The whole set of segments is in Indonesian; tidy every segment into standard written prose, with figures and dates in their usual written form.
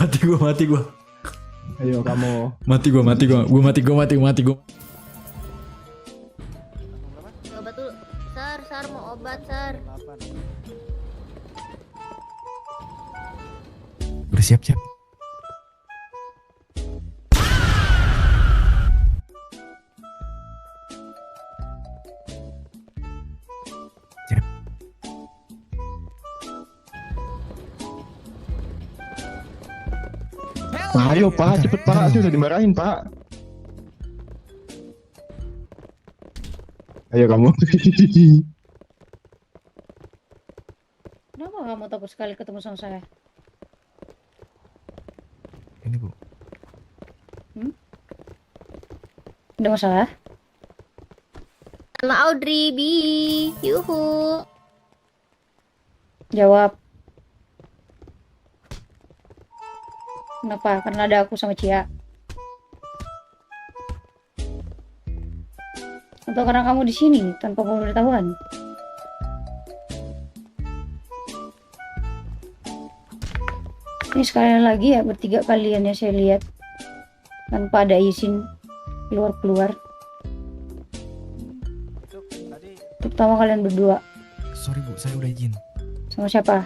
Mati gua. Ayo kamu. Mati gua. Obat tuh, Sar mau obat, Sar. Bersiap-siap. Pak, ayo Pak, cepet Pak, saya udah dimarahin Pak. Ayo kamu. Kenapa kamu takut sekali ketemu sama saya? Ini Bu. Ada masalah? Sama Audrey, Bi. Yuhu. Jawab. Kenapa? Karena ada aku sama Cia. Atau karena kamu di sini tanpa pemberitahuan? Ini sekali lagi ya, bertiga kalian ya saya lihat tanpa ada izin keluar. Terutama kalian berdua. Sorry Bu, saya udah izin. Sama siapa?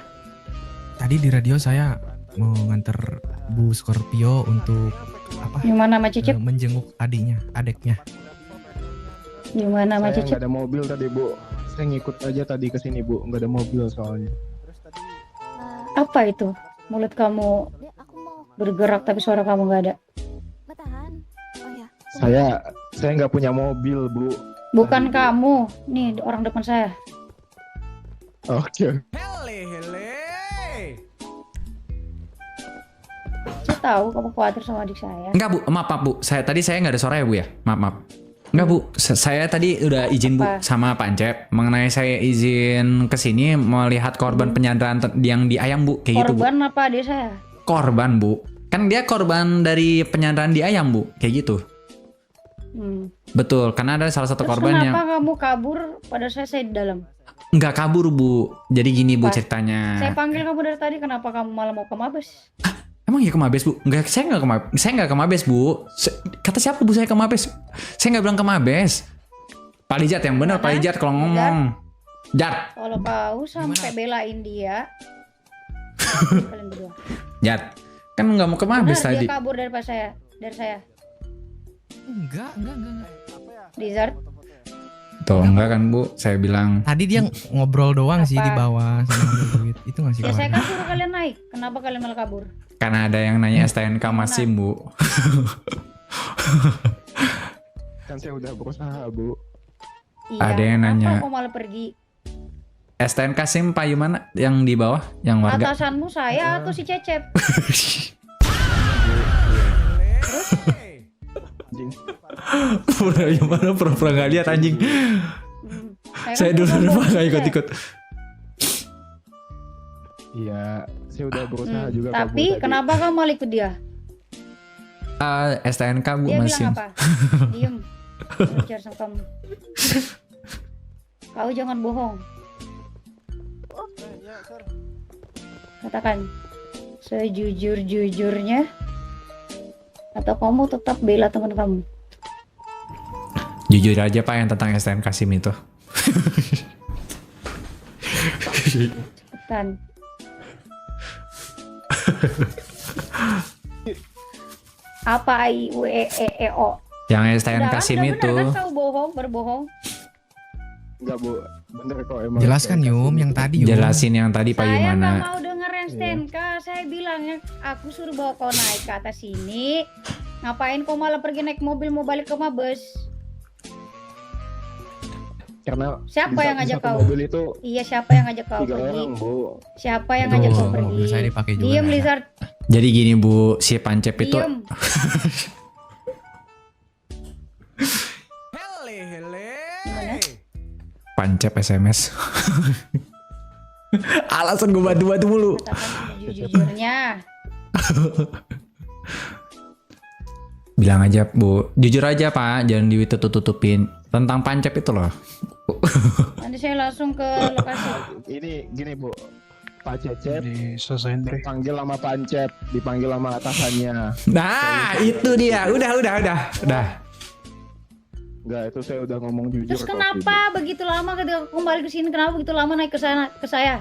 Tadi di radio saya mau nganter Bu Scorpio untuk apa? Gimana sama Cicip? Menjenguk adeknya. Gimana sama Saya Cicip? nggak ada mobil tadi Bu. Saya ngikut aja tadi ke sini Bu, nggak ada mobil soalnya. Apa itu? Mulut kamu Aku mau bergerak tapi suara kamu nggak ada. bertahan. Oh ya. Saya nggak punya mobil Bu. Bukan kamu, nih orang depan saya. Oke. Saya tahu kamu khawatir sama adik saya. Enggak Bu, maaf Bu. Tadi saya nggak ada suara ya Bu ya. Maaf. Enggak Bu, saya tadi udah izin Bu Apa? sama Pak Ancep mengenai saya izin ke sini melihat korban penyanderaan yang di Ayam Bu, kayak gitu Bu. Korban apa adik saya? Korban Bu. Kan dia korban dari penyanderaan di Ayam Bu, kayak gitu. Betul, karena ada salah satu Terus korban yang kenapa kamu kabur pada saya di dalam? nggak kabur Bu. Jadi gini Bu Apa? ceritanya. Saya panggil kamu dari tadi, kenapa kamu malah mau ke Mabes? Emang ya ke Mabes Bu? Enggak, saya nggak ke Mabes Bu. Kata siapa Bu saya ke Mabes? Saya nggak bilang ke Mabes. Pak Lijat yang benar, Pak Lijat kalau ngomong. Jat, Kalau kau sampai belain dia, kalian berdua. Jat. Kan nggak mau ke Mabes Benar, tadi. dia kabur dari saya. Enggak. Lizard, Tuh, enggak kan Bu? Saya bilang Tadi dia ngobrol doang sih Apa? di bawah sama ngambil duit. Itu ngasih ya saya keluarga. kan suruh kalian naik. Kenapa kalian malah kabur? karena ada yang nanya STNK Masim Bu. Kan saya udah berusaha Bu. Iya, Ada yang kenapa nanya. kau malah pergi? STNK Sim Pak Yumana yang di bawah, yang warga. Atasanmu saya atau si Cecep? Anjing. Pura Yumana pura-pura nggak lihat anjing. Saya dulu nggak ikut-ikut. Iya, saya udah berusaha juga kok, Bu, Tapi tadi. kenapa kamu malah ikut dia? STNK Bu Dia Masim. bilang apa? Diem. Bicara sama kamu. Kau jangan bohong. Katakan sejujur-jujurnya, atau kamu tetap bela teman kamu? Jujur aja Pak yang tentang STNK Sim itu. Cepetan. Apa I U E E E O? Yang STNK Sim Udah itu. bener kan kau berbohong? Enggak Bu, bener kok emang. Jelaskan Yum yang tadi Yum. Jelasin yang tadi Pak Saya nggak Yumana. mau denger STNK. Saya bilangnya aku suruh bawa kau naik ke atas sini. Ngapain kau malah pergi naik mobil mau balik ke Mabes? Karena Siapa di yang ngajak satu kau? mobil itu Iya, siapa yang ngajak kau 3 pergi? orang Bu. Siapa yang Tuh, ngajak kau mobil saya pergi? dipakai juga. Diem nggak ada. Lizard, Jadi gini Bu, si Pancep itu diem. Gimana? Pancep SMS. Alasan gue batu-batu mulu. Katakan sejujurnya. Bilang aja Bu, jujur aja Pak, jangan ditutup-tutupin tentang Pancep itu loh. Nanti saya langsung ke lokasi. Ini gini Bu, Pak Cecep Diselesain deh. dipanggil sama Pancep, dipanggil sama atasannya. Nah, itu dia. Udah. Enggak, itu saya udah ngomong jujur. Terus kok, kenapa begitu lama ketika aku kembali ke sini? Kenapa begitu lama naik ke sana ke saya?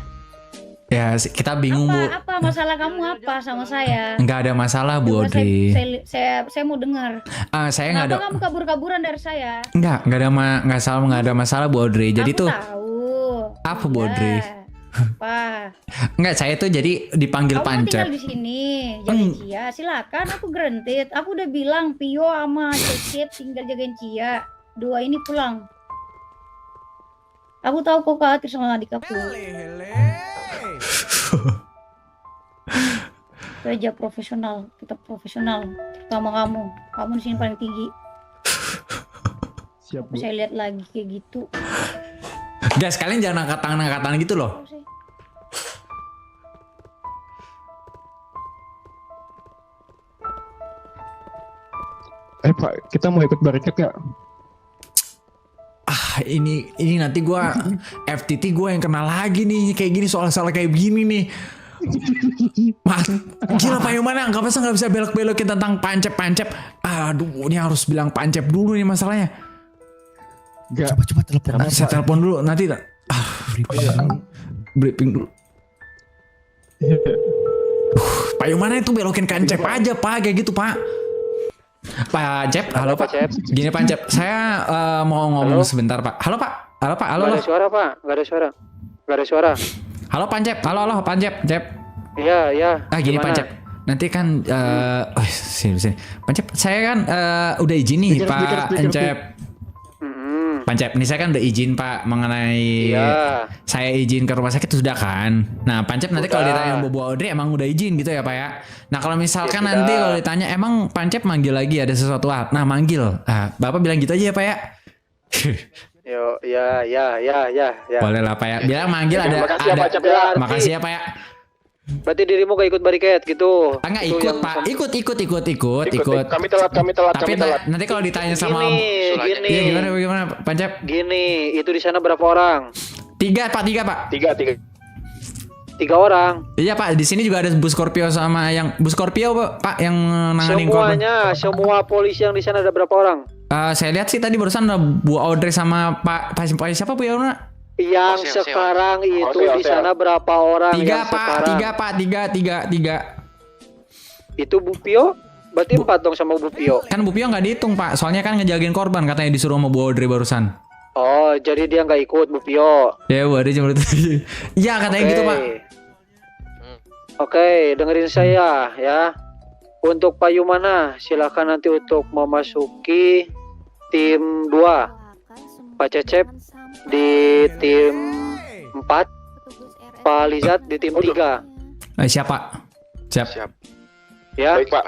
Ya, kita bingung, Bu. Apa masalah kamu apa sama saya? Nggak ada masalah, Bu Coba Audrey. saya mau dengar. Saya nggak ada. Kenapa kamu kabur-kaburan dari saya? Nggak ada masalah, Bu Audrey. Jadi Aku tuh tahu. apa, Bu Ya, Audrey? Apa? Nggak, saya tuh jadi dipanggil Kamu mau tinggal Pancep. di sini, jagain Cia. Silakan, aku granted. Aku udah bilang Pio sama Cecep tinggal jagain Cia. Dua ini pulang. Aku tahu kok khawatir sama adik aku. Kerja profesional, kita profesional. Terutama kamu. Kamu di sini paling tinggi. Siap, Bu. Saya lihat lagi kayak gitu. Guys, kalian jangan angkat tangan gitu loh. Pak, kita mau ikut barikat gak? Ini nanti gua FTT gua yang kena lagi nih kayak gini soal-soal kayak begini nih. Mas, gila Pak Yumana nggak bisa belok-belokin tentang Pancep. Aduh, ini harus bilang Pancep dulu nih masalahnya. Gak. Coba telepon. Saya telepon dulu nanti. Briefing dulu. Pak Yumana itu belokin Pancep aja Pak, kayak gitu Pak. Pak Cep, halo Pak. Gini Pak Cep, saya mau ngomong sebentar Pak. Halo Pak. Halo. Gak ada suara Pak, gak ada suara. Halo Pancep, halo Pancep, Cep. Iya. Gini Gimana? Pancep. Nanti kan, sini. Pancep, saya kan udah izin nih Pak Pancep. Pancep, ini saya kan udah izin Pak mengenai Iya. saya izin ke rumah sakit sudah kan. Nah Pancep nanti kalau Udah. ditanya Bu Audrey emang udah izin gitu ya Pak ya. Nah kalau misalkan Ya, nanti sudah. kalau ditanya emang Pancep manggil lagi ada sesuatu hal. Nah manggil, Bapak bilang gitu aja ya Pak ya. Yo, ya. Boleh lah Pak ya. Bilang manggil ada. Makasih ya, ada- Pak Cep, ya. Makasih ya Pak ya. Berarti dirimu gak ikut bariket gitu? Enggak Itu ikut yang Pak, sama- ikut. Kami telat. Tapi nanti kalau ditanya sama Gini. Iya gimana Pancep? Gini, itu di sana berapa orang? 3 Pak. Tiga. 3 orang. Iya Pak, di sini juga ada Bu Scorpio sama yang Bu Scorpio Pak yang nanganin korban. Semua polisi yang di sana ada berapa orang? Saya lihat sih tadi barusan ada Bu Audrey sama Pak siapa Bu Yauna? Yang sekarang itu di sana berapa orang? 3 yang Pak, sekarang? 3. Itu Bu Pio? Berarti 4 dong sama Bu Pio. Kan Bu Pio nggak dihitung Pak, soalnya kan ngejagain korban katanya disuruh sama Bu Audrey barusan. Oh, jadi dia nggak ikut Bu Pio. Ya Bu Audrey cuma itu. Iya katanya gitu Pak. Oke, dengerin saya ya. Untuk Pak Yumana, silakan nanti untuk memasuki tim 2. Pak Cecep di tim 4, Pak Lizat di tim 3. Siap Pak. Siap. Ya. Baik, Pak.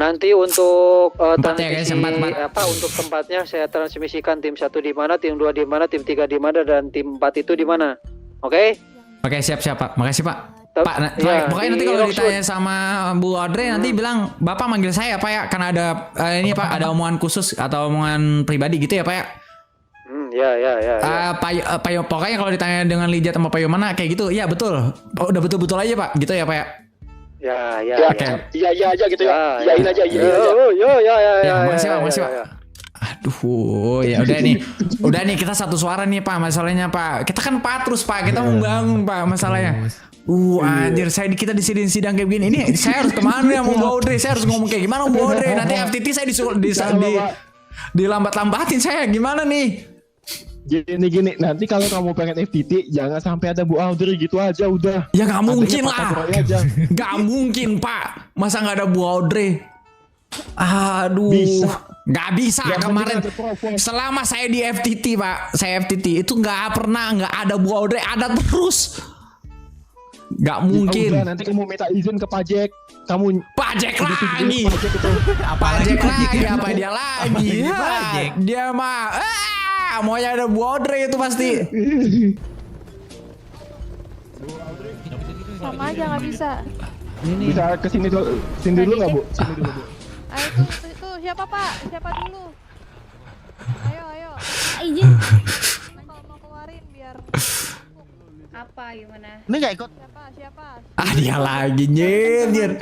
Nanti untuk Empat ya, guys, empat. untuk tempatnya saya transmisikan tim 1 di mana, tim 2 di mana, tim 3 di mana, dan tim 4 itu di mana. Oke? Oke, siap Pak. Makasih Pak. Pak, Ya, pokoknya nanti di kalau Rockwood. ditanya sama Bu Audrey nanti bilang Bapak manggil saya Pak ya, karena ada ini Pak, ada omongan khusus atau omongan pribadi gitu ya Pak ya. Ya. Pokoknya kalau ditanya dengan Lijat sama Pak Yomana kayak gitu, ya betul. Oh, udah betul-betul aja Pak, gitu ya Pak ya. Ya. Oke. Iya aja gitu ya. Iyain aja, iyain aja. Ya, makasih Pak. Aduh, ya udah nih kita satu suara nih Pak masalahnya Pak. Kita kan patrus Pak, kita membangun Pak masalahnya. Anjir, kita di sidang kayak begini. Ini saya harus kemana ya mau Bu Audrey? Saya harus ngomong kayak gimana Bu Audrey? Nanti FTT saya dilambat-lambatin saya gimana nih? Gini, nanti kalau kamu pengen FTT jangan sampai ada Bu Audrey gitu aja udah. Ya nggak mungkin Adanya Pak lah, Kapolri aja. nggak mungkin Pak. Masa nggak ada Bu Audrey? Aduh, Bisa. nggak bisa Yang kemarin. penting ada provos. Selama saya di FTT Pak, saya FTT itu nggak ada Bu Audrey, ada terus. Nggak mungkin. Udah, nanti kamu minta izin ke pajak. Kamu Pajak begitu lagi. pajak itu. Pajak lagi apa dia lagi? Apalagi Ya, pajak. dia mah maunya ada Bu Audrey itu pasti. Sama aja nggak bisa. Bisa ke sini dulu. Sini dulu nggak Bu? Sini dulu Bu. Ayo tuh siapa Pak? Siapa dulu? Ayo. izin. Kalau mau keluarin biar Apa gimana? Ini nggak ikut. Siapa? Ah dia lagi nyindir.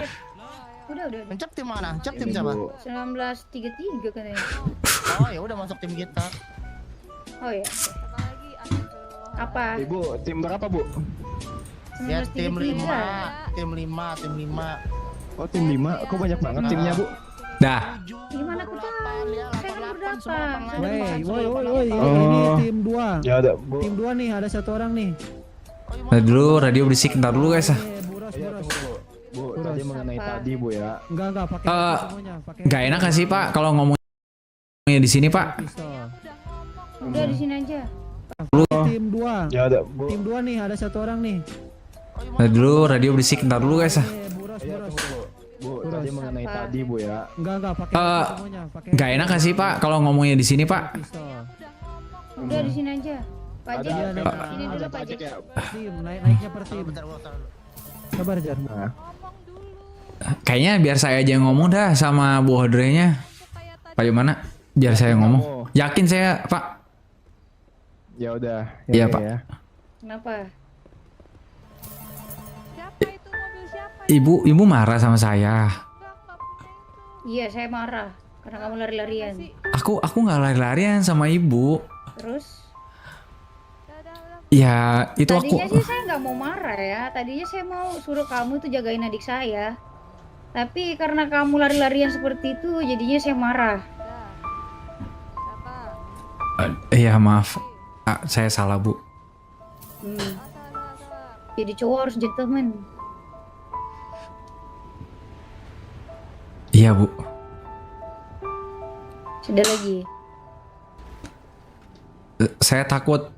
Udah. Mencap tim mana? Mencap tim siapa? 1933 katanya. Oh ya udah masuk tim kita. Oh ya. Siapa lagi? Astagfirullah. Apa? Ibu, tim berapa, Bu? Ya tim 5. 1933. Tim 5. Tim 5. Oh, tim 5. Kok banyak banget timnya, Bu? Dah. Gimana aku tahu? Ya, Saya kan 88 semua berdata. lapangan. Woi, Oh. ini tim 2. Ya ada, Bu. Tim 2 nih, ada satu orang nih. Ntar dulu radio berisik ntar dulu guys. Buros, Iya, buros. tunggu, Bu. Bu, tadi mengenai Apa? tadi, Bu ya. Enggak, pakai Eh, semuanya, pakai. Gak enak gak sih Pak kalau ngomongnya di sini Pak? Pistol. Udah di sini aja. Tim 2. Ya ada, Bu. Tim 2 nih, ada satu orang nih. Ntar dulu radio berisik ntar dulu guys. Buros, Iya, buros. tunggu, Bu. Bu, tadi mengenai Apa? tadi, Bu ya. Enggak, pakai Eh, semuanya, pakai. Gak enak gak sih Pak kalau ngomongnya di sini Pak? Pistol. Udah di sini aja. Pak Ada, Jack, ada, sini dulu ada Pak pajak Jack. ya. Tim, naiknya per tim. Bentar, gua taruh dulu. Sabar, Jar. Nah, Kayaknya biar saya aja yang ngomong dah sama Bu Hodrenya. Pak gimana? Biar saya ngomong. Yakin saya Pak. ya udah. Iya, Pak. Ya. Kenapa? Siapa itu mobil siapa? Ibu marah sama saya. Iya, saya marah karena kamu lari-larian. Aku nggak lari-larian sama ibu. Terus? Ya itu aku. Tadinya sih saya nggak mau marah ya. Tadinya saya mau suruh kamu tuh jagain adik saya. Tapi karena kamu lari-larian seperti itu, jadinya saya marah. Siapa? Iya maaf. Saya salah Bu. Hmm. Jadi cowok harus gentleman. Iya Bu. Sudah lagi. Saya takut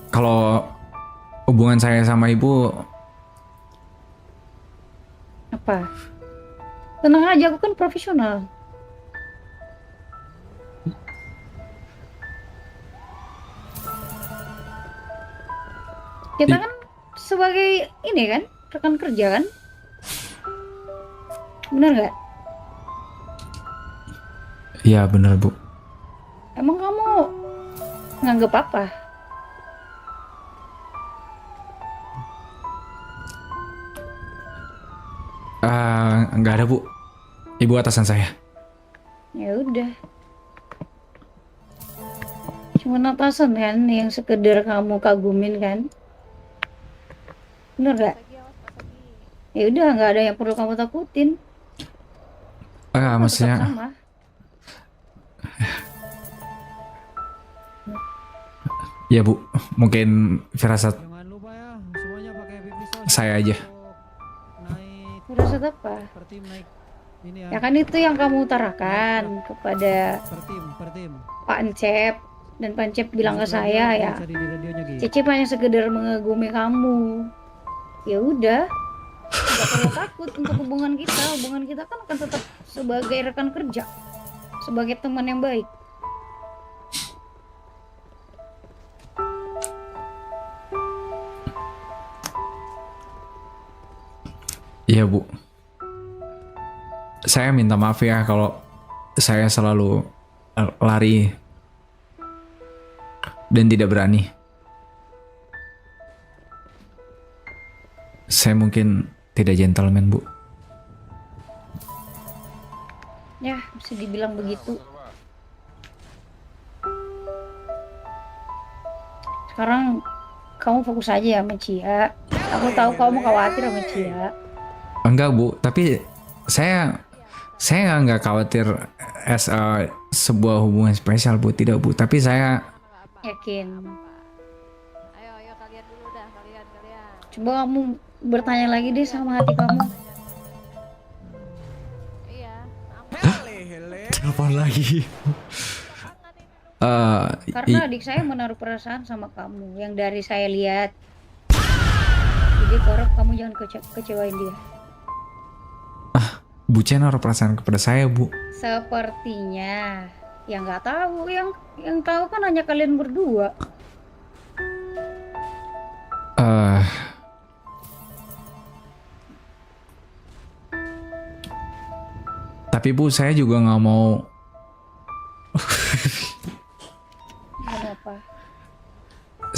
kalau hubungan saya sama ibu. Apa? Tenang aja, aku kan profesional. Kita kan sebagai ini kan, rekan kerja kan? Bener nggak? Iya bener Bu. Emang kamu nganggep apa? Nggak ada Bu. Ibu atasan saya. Ya udah. Cuma atasan kan yang sekedar kamu kagumin kan? Bener nggak? Ya udah, nggak ada yang perlu kamu takutin. Tetap Maksudnya sama. ya Bu, mungkin firasat Jangan lupa ya, semuanya pakai pistol. saya aja. Naik Merasa apa? per tim, naik ini ya. Ya kan itu yang kamu utarakan kepada Per tim. Pak Encep. Dan Pak Encep bilang ke saya ya, Cari di radionya, Gi. Cecep hanya sekedar mengagumi kamu. Ya udah, nggak perlu takut untuk hubungan kita. Hubungan kita kan akan tetap sebagai rekan kerja, sebagai teman yang baik. Iya Bu. Saya minta maaf ya kalau saya selalu lari dan tidak berani. Saya mungkin tidak gentleman Bu. Ya, bisa dibilang begitu. Sekarang kamu fokus aja ya sama Cia. Aku tahu kamu khawatir sama Cia. Enggak Bu, tapi saya nggak khawatir sebuah hubungan spesial Bu, tidak Bu. Tapi saya Yakin. Ayo kalian dulu dah, kalian. Coba kamu bertanya lagi deh sama hati kamu. Iya. telepon lagi. Karena adik saya menaruh perasaan sama kamu yang dari saya lihat. Jadi korek kamu jangan kecewain dia. Bu Chen naruh perasaan kepada saya Bu. Sepertinya. Ya nggak tahu, yang tahu kan hanya kalian berdua. Tapi Bu, saya juga nggak mau. Kenapa?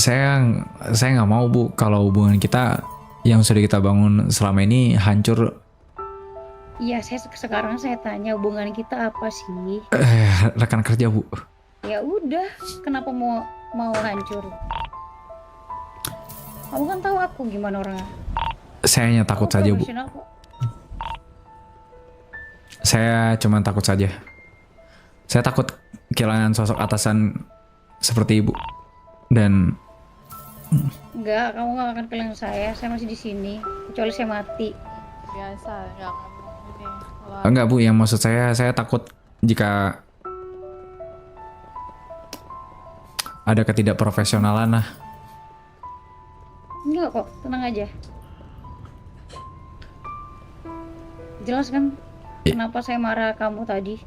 Saya nggak mau Bu kalau hubungan kita yang sudah kita bangun selama ini hancur. Iya, sekarang saya tanya hubungan kita apa sih? Rekan kerja Bu. Ya udah, kenapa mau hancur? Kamu kan tahu aku gimana orangnya. Saya hanya takut Aku saja Bu. profesional kok. Saya cuma takut saja. Saya takut kehilangan sosok atasan seperti Ibu. Dan Enggak, kamu gak akan kehilangan saya. Saya masih di sini, kecuali saya mati. Biasa, nggak ngomong ini. Kalau enggak Bu, yang maksud saya takut jika ada ketidakprofesionalan lah. Enggak kok, tenang aja. Jelas kan kenapa saya marah kamu tadi?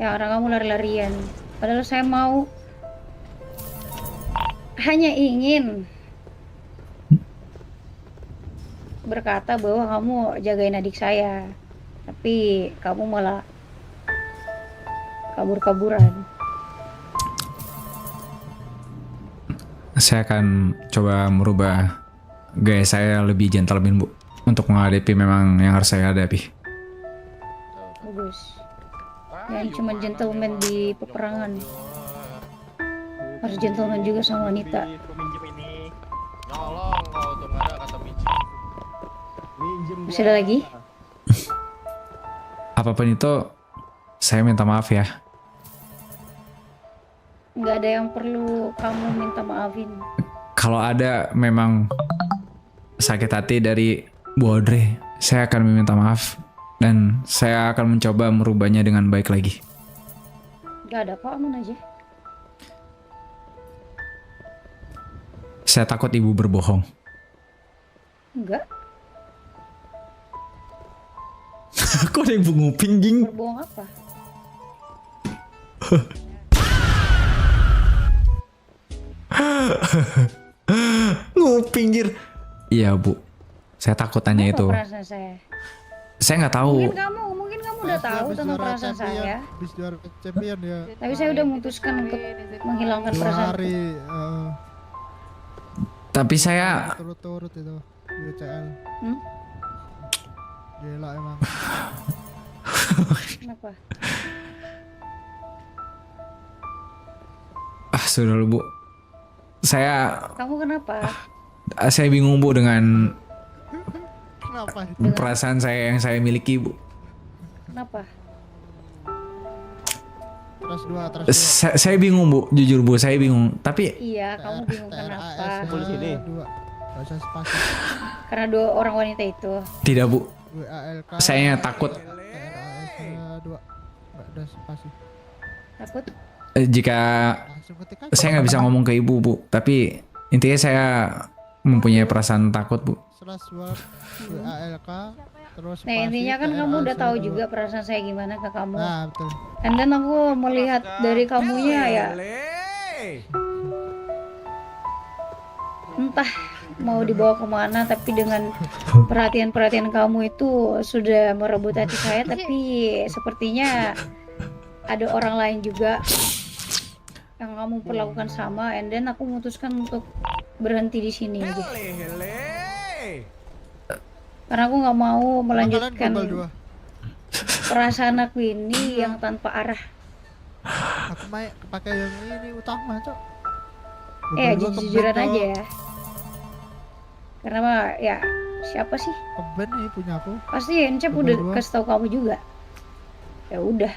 Ya, karena kamu lari-larian. Padahal saya mau hanya ingin berkata bahwa kamu jagain adik saya. Tapi kamu malah kabur-kaburan. Saya akan coba merubah gaya saya lebih gentleman Bu. Untuk menghadapi memang yang harus saya hadapi. Bagus. Yang cuma gentleman di peperangan. Harus gentleman juga sama wanita. Masih ada lagi? Apapun itu, saya minta maaf ya. Nggak ada yang perlu kamu minta maafin. Kalau ada memang sakit hati dari Bu Audrey, saya akan meminta maaf. Dan saya akan mencoba merubahnya dengan baik lagi. Nggak ada kok, aman aja. Saya takut Ibu berbohong. Enggak, Kok ada yang nguping, Jing? berbohong apa? Nguping, Jir. Iya, Bu. Saya takut tanya Apa itu. perasaan saya? Saya nggak tahu. Mungkin kamu udah tahu tentang perasaan saya. Habis juara champion ya. Tapi saya udah memutuskan untuk menghilangkan perasaan. Tapi saya turut-turut itu di UCL. Gila emang. Kenapa? sudah Bu. Kamu kenapa? Saya bingung Bu dengan Kenapa? perasaan saya yang saya miliki Bu. Kenapa? Terus dua. Saya bingung Bu, jujur Bu, saya bingung. Tapi Iya, kamu bingung kenapa? Polisi ini. Dua. Bahasa spasi. Karena dua orang wanita itu. tidak Bu, WALK. saya takut TRAS 2. Enggak ada spasi. Takut? jika Langsung ketik aja. saya nggak bisa ngomong ke Ibu Bu. Tapi intinya saya mempunyai perasaan takut Bu. /word WALK terus Nah, intinya kan kamu udah tahu juga perasaan saya gimana ke kamu. Nah, betul. And then aku melihat dari kamunya ya, entah mau dibawa kemana, tapi dengan perhatian-perhatian kamu itu sudah merebut hati saya. Tapi sepertinya ada orang lain juga yang kamu perlakukan sama. And then aku memutuskan untuk berhenti di sini aja. Karena aku nggak mau melanjutkan perasaan aku ini yang tanpa arah. Aku main pakai yang ini utama, Cok. Jujur-jujuran aja ya. Karena mah ya siapa sih? Keben nih punya aku. Pasti Encep udah kasih tahu kamu juga. Ya udah.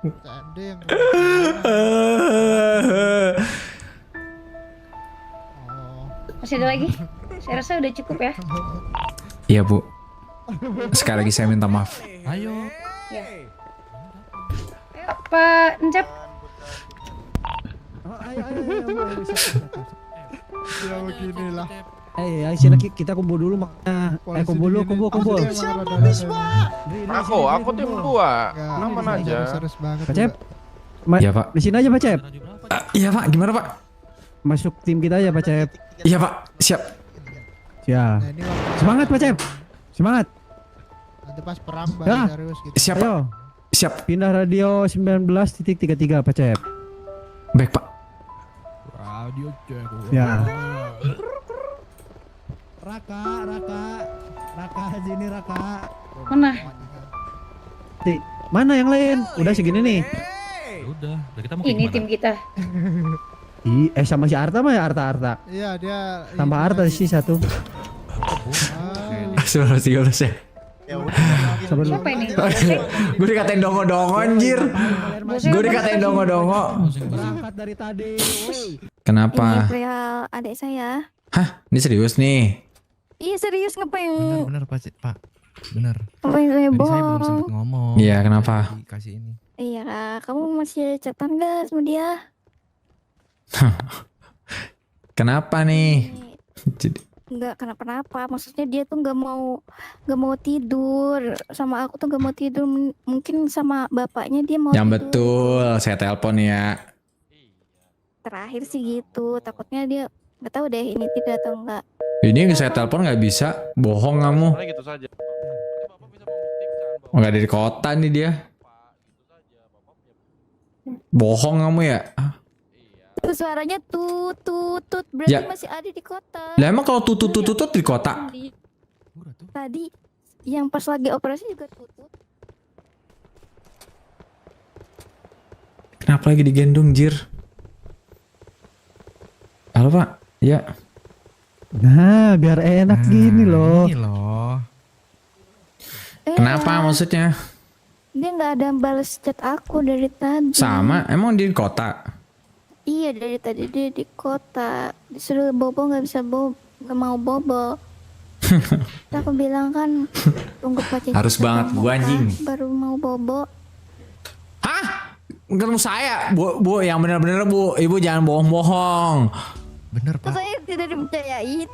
CMD yang Masih ada lagi? Saya rasa udah cukup ya. Iya Bu, sekali lagi saya minta maaf. Ayo. Ya. Ayo Pak Encep. ya beginilah. Ayo sini kita kumpul dulu makanya. Kumpul dulu, kumpul. Aku tim 2. Aman aja. Serius banget. Pak Cep. Iya Pak. Di sini aja Pak Cep. Iya Pak, gimana Pak? Masuk tim kita aja Pak Cep. Iya Pak, siap. Ya. Nah, ini waktu Semangat Pak Cep. Semangat. nanti pas perang Ya. baru serius gitu. Siap Pak. Ayo. Siap. Pindah radio 19.33 Pak Cep. Baik Pak. Ya. Raka, sini Raka. Mana? Mana yang lain? Udah segini nih. Udah kita mau Ini tim kita. Sama si Arta mah ya Arta. Iya dia. Tambah Arta sih satu. Sebenarnya 13 ya. Ya udah. Siapa ini? Gue dikatain dongo-dongo anjir. Gue dikatain dongo-dongo. Berangkat dari tadi. Kenapa? Ini perihal adik saya. Hah? Ini serius nih? Iya serius ngapain? Bener Pak. Bener. Ngapain saya Tadi saya belum bohong? sempet ngomong. Iya, kenapa? Kasih ini. Iya lah, kamu masih chatan gak sama dia? Kenapa nih? Jadi Nggak kenapa-napa, maksudnya dia tuh nggak mau tidur sama aku tuh nggak mau tidur. Mungkin sama bapaknya dia mau yang tidur. betul, saya telepon ya. Terakhir sih gitu, takutnya dia nggak tahu deh ini tidak atau enggak. Ini saya telepon nggak bisa, bohong kamu. Gitu saja. Nggak dari kota nih dia. Bohong kamu ya? Itu suaranya tut berarti Ya. masih ada di kota. Lah emang kalau tutut di kota? Tadi yang pas lagi operasi juga tutut. Kenapa lagi digendong jir? Halo Pak, ya. Nah, biar enak gini loh. Ini loh. Kenapa maksudnya? Dia nggak ada balas chat aku dari tadi. Sama, emang di kota? Iya dari tadi dia di kota. Disuruh bobo nggak bisa nggak mau bobo. Aku bilang kan tunggu pacar. Harus banget, gua anjing. Baru mau bobo. Hah? Ketemu saya, bu, yang benar-benar bu, ibu jangan bohong-bohong. Bener Pak. Saya tidak dipercayain.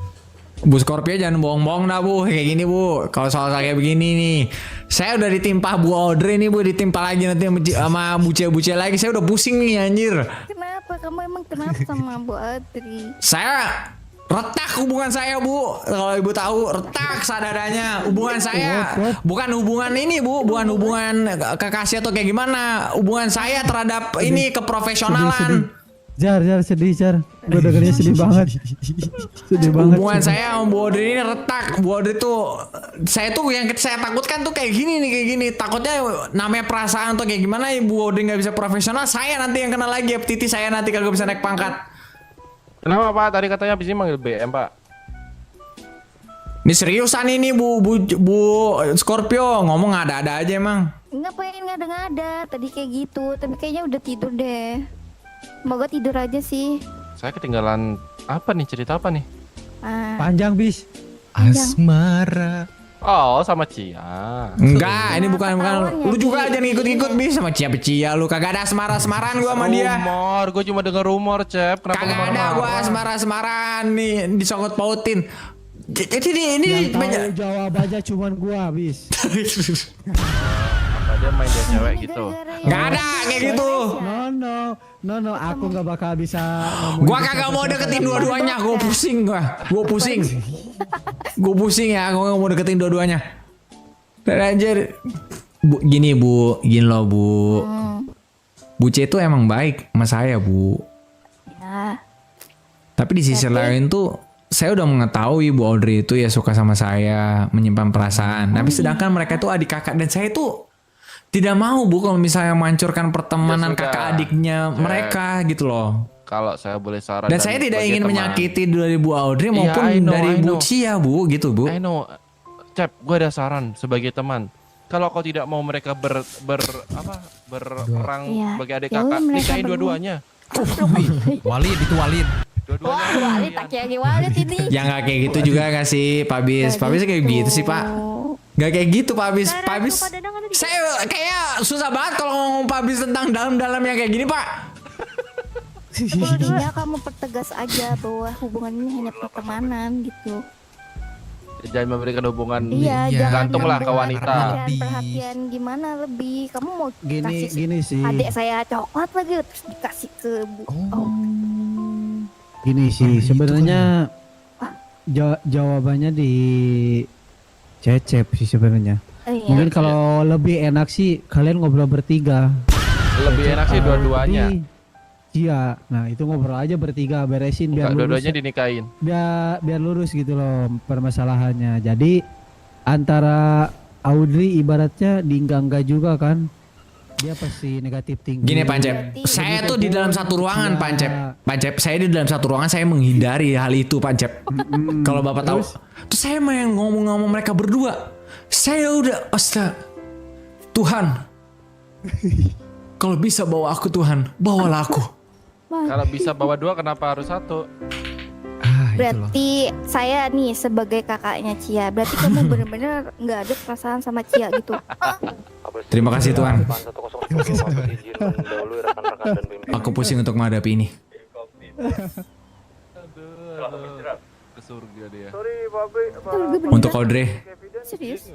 Bu Scorpio jangan bohong-bohong dah bu, kayak gini bu. Kalau soal kayak begini nih, saya udah ditimpa Bu Audrey nih bu, ditimpa lagi nanti sama buce-buce lagi. Saya udah pusing nih anjir. Kenapa? Kamu emang kenapa sama Bu Adri? Saya retak hubungan saya bu. Kalau ibu tahu retak sadarannya hubungan saya. Bukan hubungan ini bu, bukan hubungan kekasih atau kayak gimana. Hubungan saya terhadap ini keprofesionalan. Jar sedih Jar. Gue dengernya sedih banget. Sedih banget. Hubungan saya sama Bu Audrey ini retak. Bu Audrey tuh, saya tuh yang saya takutkan tuh kayak gini nih, kayak gini. Takutnya namanya perasaan tuh kayak gimana ya, Bu Audrey nggak bisa profesional. Saya nanti yang kena lagi, FTT saya nanti kagak bisa naik pangkat. Kenapa Pak? Tadi katanya abis ini manggil BM Pak. Ini seriusan ini Bu Scorpio ngomong ada-ada aja emang. Ngapain ngada-ngada? Tadi kayak gitu, tapi kayaknya udah tidur deh. Semoga tidur aja sih. Saya ketinggalan apa nih? Cerita apa nih? Panjang bis. Asmara. Oh, sama Cia. Enggak, ini bukan. Lu juga aja ngikut-ngikut bis sama Cia lu. Kagak ada asmara-asmaran gua sama dia. Rumor, gue cuma dengar rumor, Cep. Kenapa Kagak ada gua asmara-asmaran nih disangkut pautin. Jadi ini Yang tahu jawab aja cuman gua bis. Apa dia main dia cewek gitu? Nggak ada kayak gitu. No, aku nggak bakal bisa ngomong. Gua kagak mau deketin dua-duanya, gua pusing. Gua pusing ya, gua nggak mau deketin dua-duanya. Dan anjir, gini loh Bu. Bu C itu emang baik sama saya Bu. Ya. Tapi di sisi lain tuh, saya udah mengetahui Bu Audrey itu ya suka sama saya, menyimpan perasaan. Tapi sedangkan mereka itu adik kakak dan saya tuh tidak mau Bu kalau misalnya menghancurkan pertemanan Ya sudah, kakak adiknya mereka gitu loh. Kalau saya boleh saran. Dan saya tidak sebagai ingin teman. menyakiti dari Bu Audrey Iya, maupun I know, dari I Bu know. Cia Bu gitu Bu. I know, Cep, gue ada saran sebagai teman. Kalau kau tidak mau mereka berperang Iya. sebagai adik Ya udah, kakak, mereka nikahin berdua. dua-duanya. Walid itu Walid. Dua-duanya. Wah, Walid tak kayak Walid ini. Ya nggak kayak gitu juga nggak sih Pak Bis? Pak Bis kayak gitu sih Pak. Nggak kayak gitu Pak Bis. Pak Bis, saya kayak susah banget kalau ngomong Pak Bis tentang dalam-dalam yang kayak gini Pak. Intinya kamu pertegas aja bahwa hubungan ini hanya pertemanan gitu. Jangan memberikan hubungan. Iya, Iya, jangan gantunglah ke ngambil wanita. Perhatian gimana lebih. Kamu mau kasih Gini sih. adik saya coklat lagi terus dikasih ke Bu. Gini sih sebenarnya jawabannya di Cecep sih sebenarnya. Iya. Mungkin kalau lebih enak sih kalian ngobrol bertiga. Lebih enak sih dua-duanya. Cia. Nah itu ngobrol aja bertiga, beresin biar Enggak, lurus, dua-duanya dinikahin. biar lurus gitu loh permasalahannya. Jadi antara Audrey ibaratnya diinggah-enggah juga kan, dia pasti negatif tinggi. Gini Pancep, saya tuh di dalam satu ruangan Pancep, saya di dalam satu ruangan saya menghindari hal itu Pancep. Kalau Bapak tahu, tuh saya main ngomong-ngomong mereka berdua. Saya udah Tuhan. Kalau bisa bawa aku Tuhan, bawalah aku. Kalau bisa bawa 2 kenapa harus 1? Berarti saya nih sebagai kakaknya Cia. Berarti kamu bener-bener nggak ada perasaan sama Cia gitu. Terima kasih Tuhan. Aku pusing untuk menghadapi ini. Ke surga dia. Untuk Audrey, Serius?